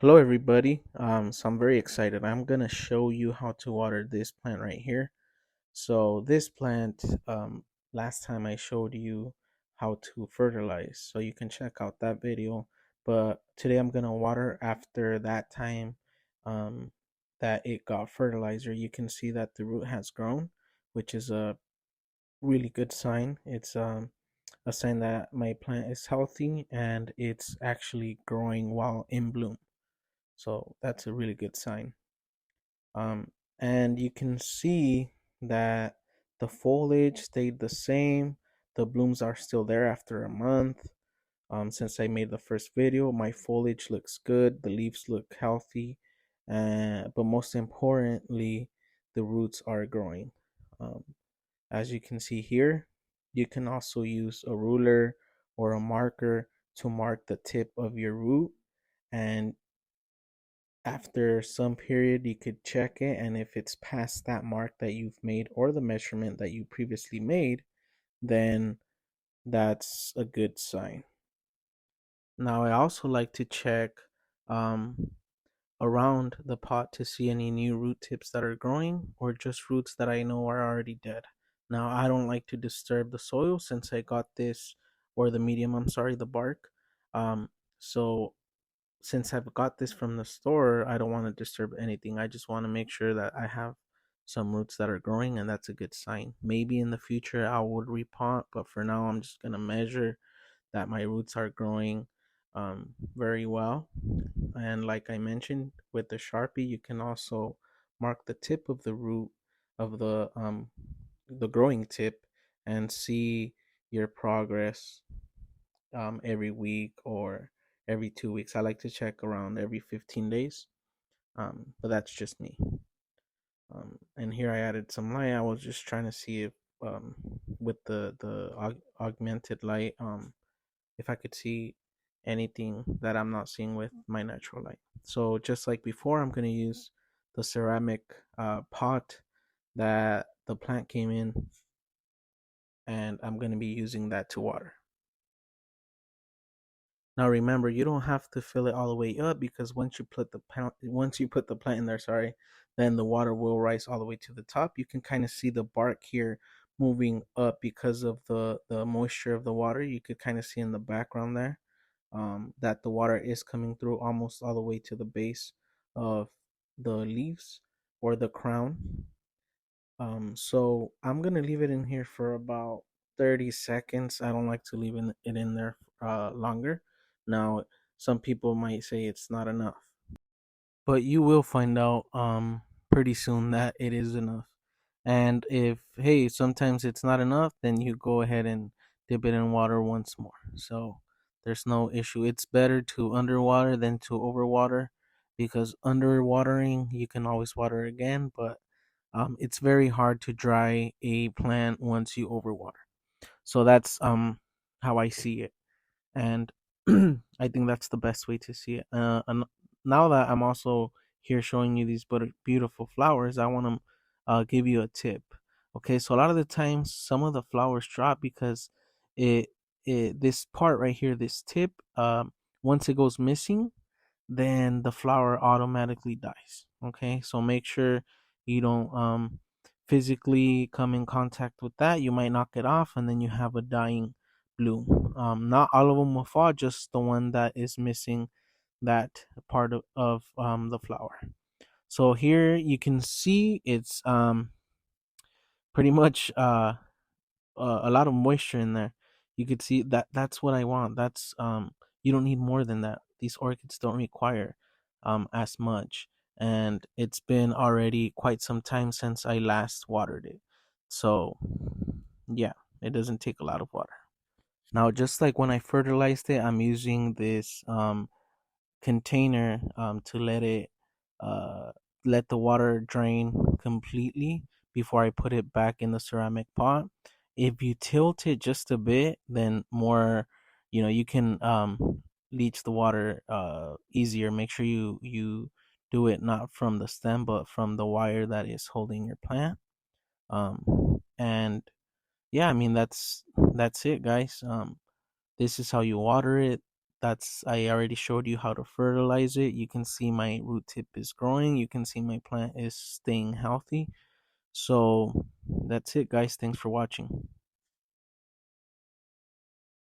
Hello everybody. So I'm very excited. I'm gonna show you how to water this plant right here. So this plant, last time I showed you how to fertilize, so you can check out that video. But today I'm gonna water after that time um, that it got fertilizer. You can see that the root has grown, which is a really good sign. It's a sign that my plant is healthy and it's actually growing while in bloom. So that's a really good sign. Um, and you can see that the foliage stayed the same. The blooms are still there after a month. Since I made the first video, my foliage looks good. The leaves look healthy. But most importantly, the roots are growing. Um, as you can see here, you can also use a ruler or a marker to mark the tip of your root, and after some period you could check it, and if it's past that mark that you've made or the measurement that you previously made, then that's a good sign. Now I also like to check um, around the pot to see any new root tips that are growing or just roots that I know are already dead. Now I don't like to disturb the soil since I got this, or the medium, I'm sorry, the bark. So since I've got this from the store, I don't want to disturb anything. I just want to make sure that I have some roots that are growing, and that's a good sign. Maybe in the future I would repot, but for now I'm just gonna measure that my roots are growing very well. And like I mentioned, with the Sharpie, you can also mark the tip of the root of the growing tip and see your progress every week or every 2 weeks. I like to check around every 15 days, but that's just me. And here I added some light. I was just trying to see if, with the augmented light, if I could see anything that I'm not seeing with my natural light. So just like before, I'm gonna use the ceramic pot that the plant came in, and I'm gonna be using that to water. Now remember, you don't have to fill it all the way up, because once you put the plant in there, sorry, then the water will rise all the way to the top. You can kind of see the bark here moving up because of the moisture of the water. You could kind of see in the background there that the water is coming through almost all the way to the base of the leaves or the crown. So I'm gonna leave it in here for about 30 seconds. I don't like to leave it in there longer. Now, some people might say it's not enough, but you will find out pretty soon that it is enough. And if, hey, sometimes it's not enough, then you go ahead and dip it in water once more. So there's no issue. It's better to underwater than to overwater, because underwatering you can always water again, but it's very hard to dry a plant once you overwater. So that's how I see it, and I think that's the best way to see it. And now that I'm also here showing you these beautiful flowers, I want to give you a tip. Okay, so a lot of the times, some of the flowers drop because it this part right here, this tip, once it goes missing, then the flower automatically dies. Okay, so make sure you don't physically come in contact with that. You might knock it off, and then you have a dying bloom. Not all of them will fall, just the one that is missing that part of the flower. So here you can see it's pretty much a lot of moisture in there. You could see that that's what I want. That's you don't need more than that. These orchids don't require as much, and it's been already quite some time since I last watered it. So yeah, it doesn't take a lot of water. Now, just like when I fertilized it, I'm using this container to uh, let the water drain completely before I put it back in the ceramic pot. If you tilt it just a bit, then more, you can leach the water easier. Make sure you do it not from the stem, but from the wire that is holding your plant. And yeah, I mean that's it, guys. This is how you water it. that's I already showed you how to fertilize it. You can see my root tip is growing. You can see my plant is staying healthy. So that's it, guys. Thanks for watching.